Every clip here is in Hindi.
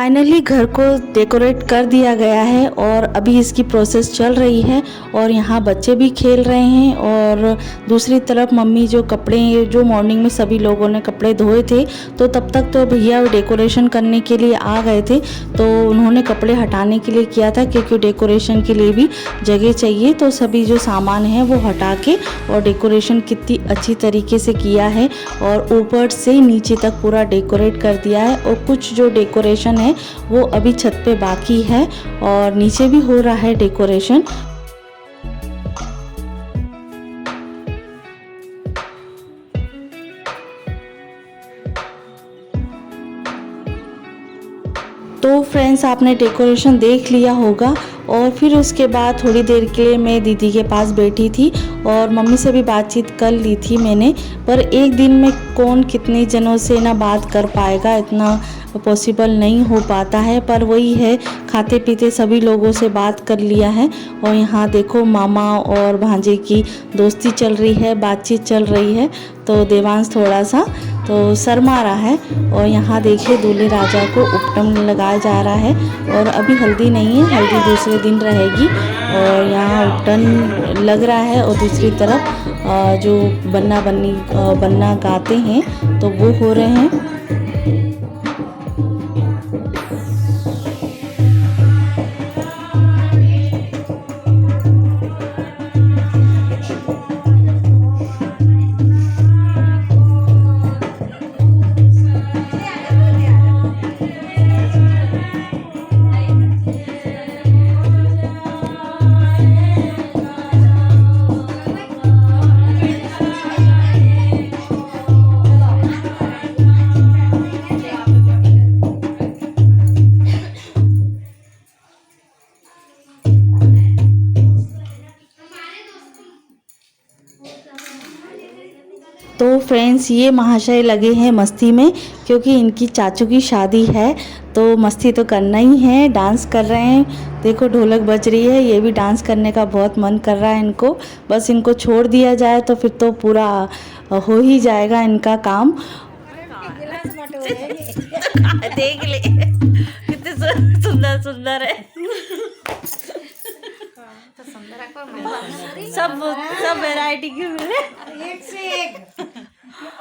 फाइनली घर को डेकोरेट कर दिया गया है और अभी इसकी प्रोसेस चल रही है और यहाँ बच्चे भी खेल रहे हैं और दूसरी तरफ मम्मी जो कपड़े जो मॉर्निंग में सभी लोगों ने कपड़े धोए थे तो तब तक तो भैया डेकोरेशन करने के लिए आ गए थे, तो उन्होंने कपड़े हटाने के लिए किया था क्योंकि डेकोरेशन के लिए भी जगह चाहिए। तो सभी जो सामान है वो हटा के और डेकोरेशन कितनी अच्छी तरीके से किया है और ऊपर से नीचे तक पूरा डेकोरेट कर दिया है और कुछ जो डेकोरेशन है वो अभी छत पे बाकी है और नीचे भी हो रहा है डेकोरेशन। तो फ्रेंड्स आपने डेकोरेशन देख लिया होगा और फिर उसके बाद थोड़ी देर के लिए मैं दीदी के पास बैठी थी और मम्मी से भी बातचीत कर ली थी मैंने, पर एक दिन में कौन कितने जनों से ना बात कर पाएगा, इतना पॉसिबल नहीं हो पाता है। पर वही है, खाते पीते सभी लोगों से बात कर लिया है और यहाँ देखो मामा और भांजे की दोस्ती चल रही है, बातचीत चल रही है। तो देवांश थोड़ा सा तो शर्मा रहा है और यहाँ देखिए दूल्हे राजा को उपटन लगाया जा रहा है और अभी हल्दी नहीं है, हल्दी दूसरे दिन रहेगी और यहाँ उपटन लग रहा है। और दूसरी तरफ जो बन्ना गाते हैं तो वो हो रहे हैं। तो फ्रेंड्स ये महाशय लगे हैं मस्ती में क्योंकि इनकी चाचू की शादी है तो मस्ती तो करना ही है, डांस कर रहे हैं। देखो ढोलक बज रही है, ये भी डांस करने का बहुत मन कर रहा है इनको, बस इनको छोड़ दिया जाए तो फिर तो पूरा हो ही जाएगा इनका काम। देख ले कितने सुंदर सुंदर है, सब वैरायटी की मिले एक से एक।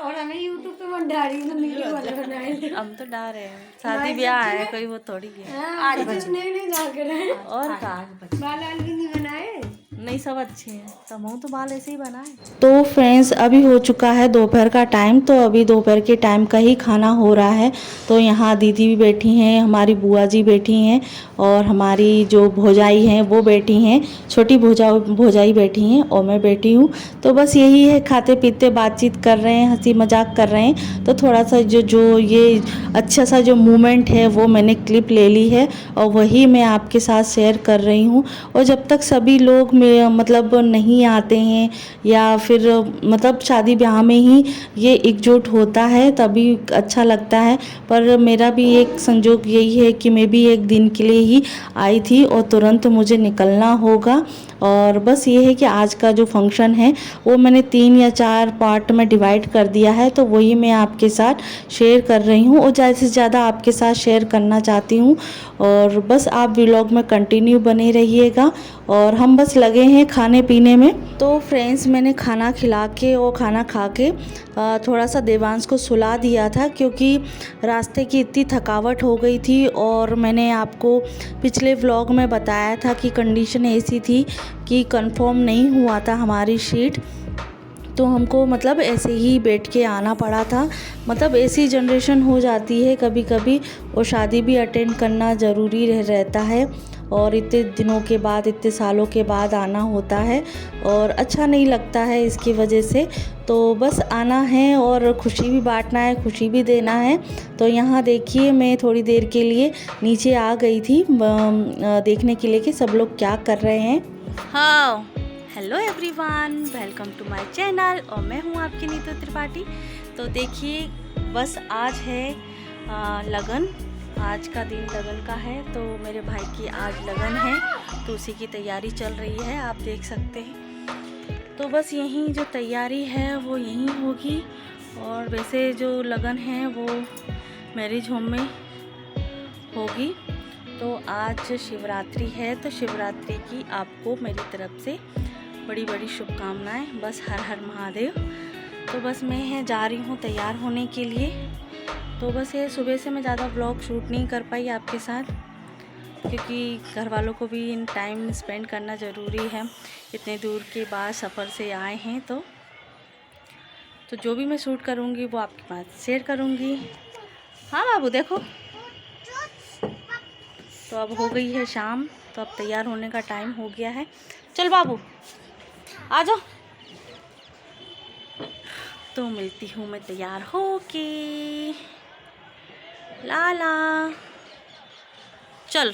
और हमें यूट्यूब पे मन डाल रही है, वीडियो वाले बनाए। हम तो डा रहे हैं, शादी ब्याह है कोई वो थोड़ी है। आज कुछ नहीं डाल कर रहे हैं और का बाल भी नहीं बनाए, नहीं सब अच्छे हैं, सब हूँ तो बाल ऐसे ही बनाए। तो फ्रेंड्स अभी हो चुका है दोपहर का टाइम, तो अभी दोपहर के टाइम का ही खाना हो रहा है। तो यहाँ दीदी भी बैठी हैं, हमारी बुआ जी बैठी हैं और हमारी जो भौजाई हैं वो बैठी हैं, छोटी भौजाई बैठी हैं और मैं बैठी हूँ। तो बस यही है, खाते पीते बातचीत कर रहे हैं, हंसी मजाक कर रहे हैं। तो थोड़ा सा जो ये अच्छा सा जो मोमेंट है वो मैंने क्लिप ले ली है और वही मैं आपके साथ शेयर कर रही हूँ। और जब तक सभी लोग मतलब नहीं आते हैं या फिर मतलब शादी ब्याह में ही ये एकजुट होता है तभी अच्छा लगता है। पर मेरा भी एक संजोग यही है कि मैं भी एक दिन के लिए ही आई थी और तुरंत मुझे निकलना होगा। और बस ये है कि आज का जो फंक्शन है वो मैंने 3 या 4 पार्ट में डिवाइड कर दिया है, तो वही मैं आपके साथ शेयर कर रही हूँ और ज़्यादा से ज़्यादा आपके साथ शेयर करना चाहती हूँ। और बस आप व्लॉग में कंटिन्यू बने रहिएगा और हम बस लगे हैं खाने पीने में। तो फ्रेंड्स मैंने खाना खिला के और खाना खा के थोड़ा सा देवांश को सुला दिया था क्योंकि रास्ते की इतनी थकावट हो गई थी और मैंने आपको पिछले व्लॉग में बताया था कि कंडीशन ऐसी थी कि कंफर्म नहीं हुआ था हमारी सीट, तो हमको मतलब ऐसे ही बैठ के आना पड़ा था। मतलब ऐसी जनरेशन हो जाती है कभी कभी और शादी भी अटेंड करना ज़रूरी रहता है और इतने दिनों के बाद, इतने सालों के बाद आना होता है और अच्छा नहीं लगता है इसकी वजह से। तो बस आना है और खुशी भी बांटना है, खुशी भी देना है। तो यहाँ देखिए मैं थोड़ी देर के लिए नीचे आ गई थी देखने के लिए कि सब लोग क्या कर रहे हैं। हाँ, hello everyone, welcome to my channel और मैं हूँ आपकी नीतू त्रिपाठी। तो देखिए बस आज है लगन, आज का दिन लगन का है, तो मेरे भाई की आज लगन है तो उसी की तैयारी चल रही है, आप देख सकते हैं। तो बस यहीं जो तैयारी है वो यहीं होगी और वैसे जो लगन है वो मैरिज होम में होगी। तो आज शिवरात्रि है, तो शिवरात्रि की आपको मेरी तरफ से बड़ी बड़ी शुभकामनाएं। बस हर हर महादेव। तो बस मैं जा रही हूँ तैयार होने के लिए। तो बस ये सुबह से मैं ज़्यादा व्लॉग शूट नहीं कर पाई आपके साथ, क्योंकि घर वालों को भी इन टाइम स्पेंड करना ज़रूरी है। इतने दूर के बाद सफ़र से आए हैं, तो जो भी मैं शूट करूँगी वो आपके पास शेयर करूँगी। हाँ बाबू देखो। तो अब हो गई है शाम, तो अब तैयार होने का टाइम हो गया है। चल बाबू आ जाओ। तो मिलती हूँ मैं तैयार होके। लाला चल।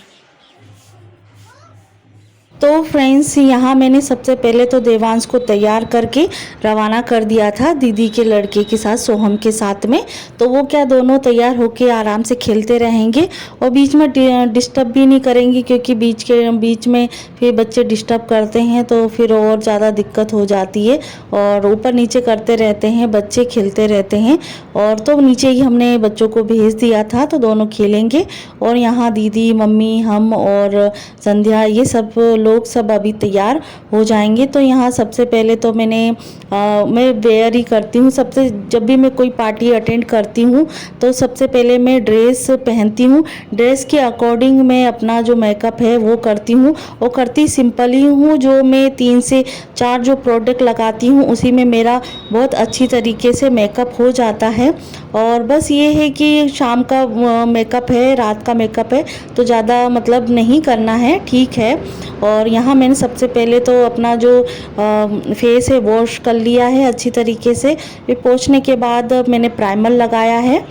तो फ्रेंड्स, यहाँ मैंने सबसे पहले तो देवांश को तैयार करके रवाना कर दिया था दीदी के लड़के के साथ, सोहम के साथ में। तो वो क्या दोनों तैयार होके आराम से खेलते रहेंगे और बीच में डिस्टर्ब भी नहीं करेंगे, क्योंकि बीच में फिर बच्चे डिस्टर्ब करते हैं तो फिर और ज़्यादा दिक्कत हो जाती है और ऊपर नीचे करते रहते हैं, बच्चे खेलते रहते हैं। और तो नीचे ही हमने बच्चों को भेज दिया था, तो दोनों खेलेंगे। और यहाँ दीदी, मम्मी, हम और संध्या, ये सब लोग सब अभी तैयार हो जाएंगे। तो यहाँ सबसे पहले तो मैं वेयर ही करती हूँ सबसे, जब भी मैं कोई पार्टी अटेंड करती हूँ तो सबसे पहले मैं ड्रेस पहनती हूँ। ड्रेस के अकॉर्डिंग मैं अपना जो मेकअप है वो करती हूँ। वो करती सिंपल ही हूँ। जो मैं 3 से 4 जो प्रोडक्ट लगाती हूँ उसी में मेरा बहुत अच्छी तरीके से मेकअप हो जाता है। और बस ये है कि शाम का मेकअप है, रात का मेकअप है, तो ज़्यादा मतलब नहीं करना है, ठीक है। और यहाँ मैंने सबसे पहले तो अपना जो फेस है वॉश कर लिया है अच्छी तरीके से। फिर पोंछने के बाद मैंने प्राइमर लगाया है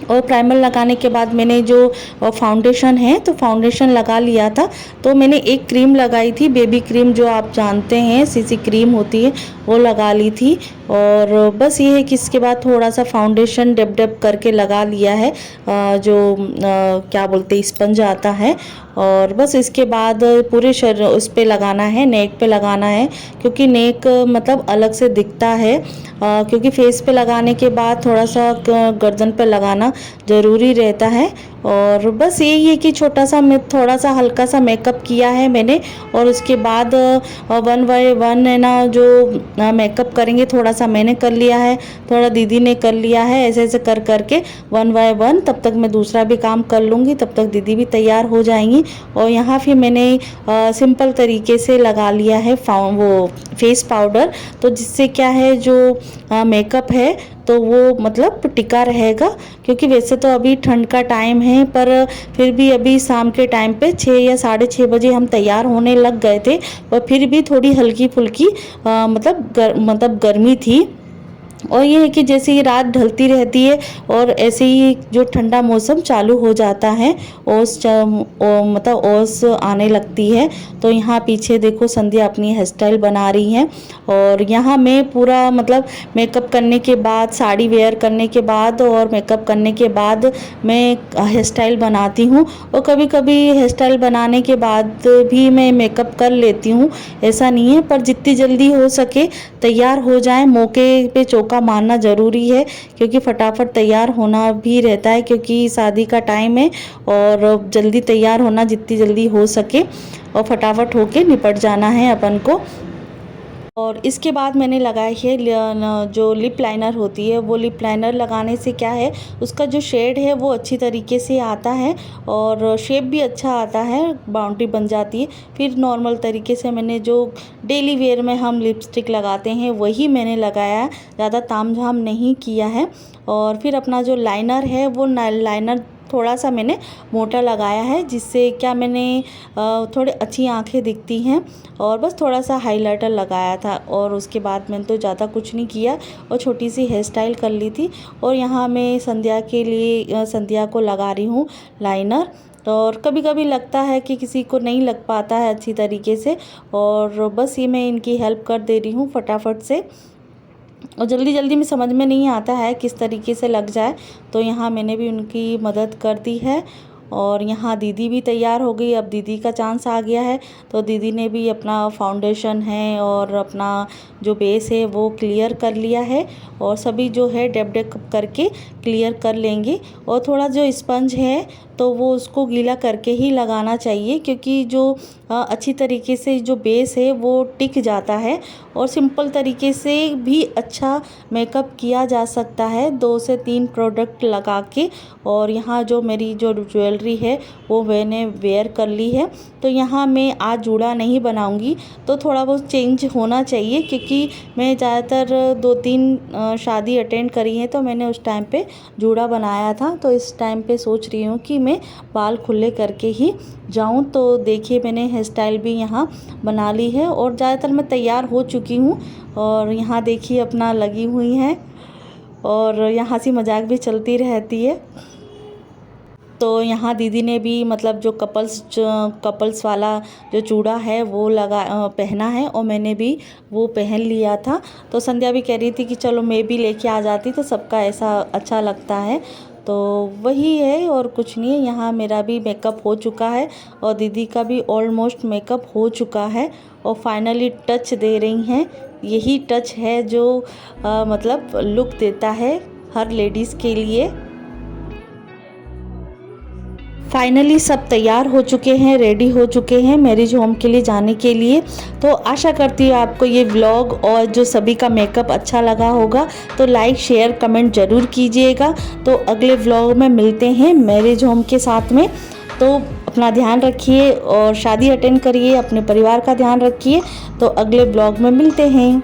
और प्राइमर लगाने के बाद मैंने जो फाउंडेशन है तो फाउंडेशन लगा लिया था। तो मैंने एक क्रीम लगाई थी, बेबी क्रीम, जो आप जानते हैं सीसी क्रीम होती है, वो लगा ली थी। और बस ये है कि इसके बाद थोड़ा सा फाउंडेशन डब डब करके लगा लिया है, क्या बोलते हैं, स्पंज आता है। और बस इसके बाद पूरे शरीर उस पे लगाना है, नेक पे लगाना है, क्योंकि नेक मतलब अलग से दिखता है। क्योंकि फेस पे लगाने के बाद थोड़ा सा गर्दन पे लगाना ज़रूरी रहता है। और बस यही है कि थोड़ा सा हल्का सा मेकअप किया है मैंने। और उसके बाद 1 बाय 1 है ना, जो मेकअप करेंगे, थोड़ा सा मैंने कर लिया है, थोड़ा दीदी ने कर लिया है, ऐसे ऐसे कर करके 1 बाय 1। तब तक मैं दूसरा भी काम कर लूँगी, तब तक दीदी भी तैयार हो जाएंगी। और यहाँ फिर मैंने सिंपल तरीके से लगा लिया है वो फेस पाउडर, तो जिससे क्या है जो मेकअप है तो वो मतलब टिका रहेगा। क्योंकि वैसे तो अभी ठंड का टाइम है, पर फिर भी अभी शाम के टाइम पे 6 या 6:30 बजे हम तैयार होने लग गए थे, और फिर भी थोड़ी हल्की फुल्की मतलब गर्मी थी। और ये है कि जैसे ही रात ढलती रहती है और ऐसे ही जो ठंडा मौसम चालू हो जाता है, मतलब ओस आने लगती है। तो यहाँ पीछे देखो संध्या अपनी हेयर स्टाइल बना रही हैं। और यहाँ मैं पूरा मतलब मेकअप करने के बाद, साड़ी वेयर करने के बाद और मेकअप करने के बाद मैं हेयर स्टाइल बनाती हूँ। और कभी कभी हेयर स्टाइल बनाने के बाद भी मैं मेकअप कर लेती हूँ, ऐसा नहीं है। पर जितनी जल्दी हो सके तैयार हो जाए, मौके पे चौका मारना ज़रूरी है, क्योंकि फटाफट तैयार होना भी रहता है, क्योंकि शादी का टाइम है। और जल्दी तैयार होना, जितनी जल्दी हो सके और फटाफट होके निपट जाना है अपन को। और इसके बाद मैंने लगाई है जो लिप लाइनर होती है, वो लिप लाइनर लगाने से क्या है, उसका जो शेड है वो अच्छी तरीके से आता है और शेप भी अच्छा आता है, बाउंड्री बन जाती है। फिर नॉर्मल तरीके से मैंने जो डेली वेयर में हम लिपस्टिक लगाते हैं वही मैंने लगाया है, ज़्यादा तामझाम नहीं किया है। और फिर अपना जो लाइनर है वो लाइनर थोड़ा सा मैंने मोटा लगाया है, जिससे क्या मैंने थोड़ी अच्छी आंखें दिखती हैं। और बस थोड़ा सा हाइलाइटर लगाया था, और उसके बाद मैंने तो ज़्यादा कुछ नहीं किया और छोटी सी हेयर स्टाइल कर ली थी। और यहाँ मैं संध्या के लिए संध्या को लगा रही हूँ लाइनर। और कभी कभी लगता है कि किसी को नहीं लग पाता है अच्छी तरीके से, और बस ये मैं इनकी हेल्प कर दे रही हूँ फटाफट से। और जल्दी जल्दी में समझ में नहीं आता है किस तरीके से लग जाए, तो यहाँ मैंने भी उनकी मदद कर दी है। और यहाँ दीदी भी तैयार हो गई। अब दीदी का चांस आ गया है, तो दीदी ने भी अपना फाउंडेशन है और अपना जो बेस है वो क्लियर कर लिया है, और सभी जो है डैब डैब करके क्लियर कर लेंगे। और थोड़ा जो स्पंज है तो वो उसको गीला करके ही लगाना चाहिए, क्योंकि जो अच्छी तरीके से जो बेस है वो टिक जाता है, और सिंपल तरीके से भी अच्छा मेकअप किया जा सकता है 2 से 3 प्रोडक्ट लगा के। और यहाँ जो मेरी जो ज्वेलरी है वो मैंने वेयर कर ली है। तो यहाँ मैं आज जूड़ा नहीं बनाऊंगी, तो थोड़ा बहुत चेंज होना चाहिए, क्योंकि मैं ज़्यादातर 2-3 शादी अटेंड करी है तो मैंने उस टाइम पे जूड़ा बनाया था। तो इस टाइम पे सोच रही हूँ कि मैं बाल खुले करके ही जाऊँ। तो देखिए मैंने हेयर स्टाइल भी यहाँ बना ली है, और ज़्यादातर मैं तैयार हो चुकी हूँ। और यहाँ देखिए अपना लगी हुई हैं, और यहाँ हंसी मजाक भी चलती रहती है। तो यहाँ दीदी ने भी मतलब जो कपल्स वाला जो चूड़ा है वो पहना है, और मैंने भी वो पहन लिया था। तो संध्या भी कह रही थी कि चलो मैं भी लेके आ जाती, तो सबका ऐसा अच्छा लगता है। तो वही है और कुछ नहीं है। यहाँ मेरा भी मेकअप हो चुका है, और दीदी का भी ऑलमोस्ट मेकअप हो चुका है, और फाइनली टच दे रही हैं। यही टच है जो मतलब लुक देता है हर लेडीज़ के लिए। फाइनली सब तैयार हो चुके हैं, रेडी हो चुके हैं मैरिज होम के लिए जाने के लिए। तो आशा करती हूँ आपको ये व्लॉग और जो सभी का मेकअप अच्छा लगा होगा। तो लाइक शेयर कमेंट ज़रूर कीजिएगा। तो अगले व्लॉग में मिलते हैं मैरिज होम के साथ में। तो अपना ध्यान रखिए और शादी अटेंड करिए, अपने परिवार का ध्यान रखिए। तो अगले व्लॉग में मिलते हैं।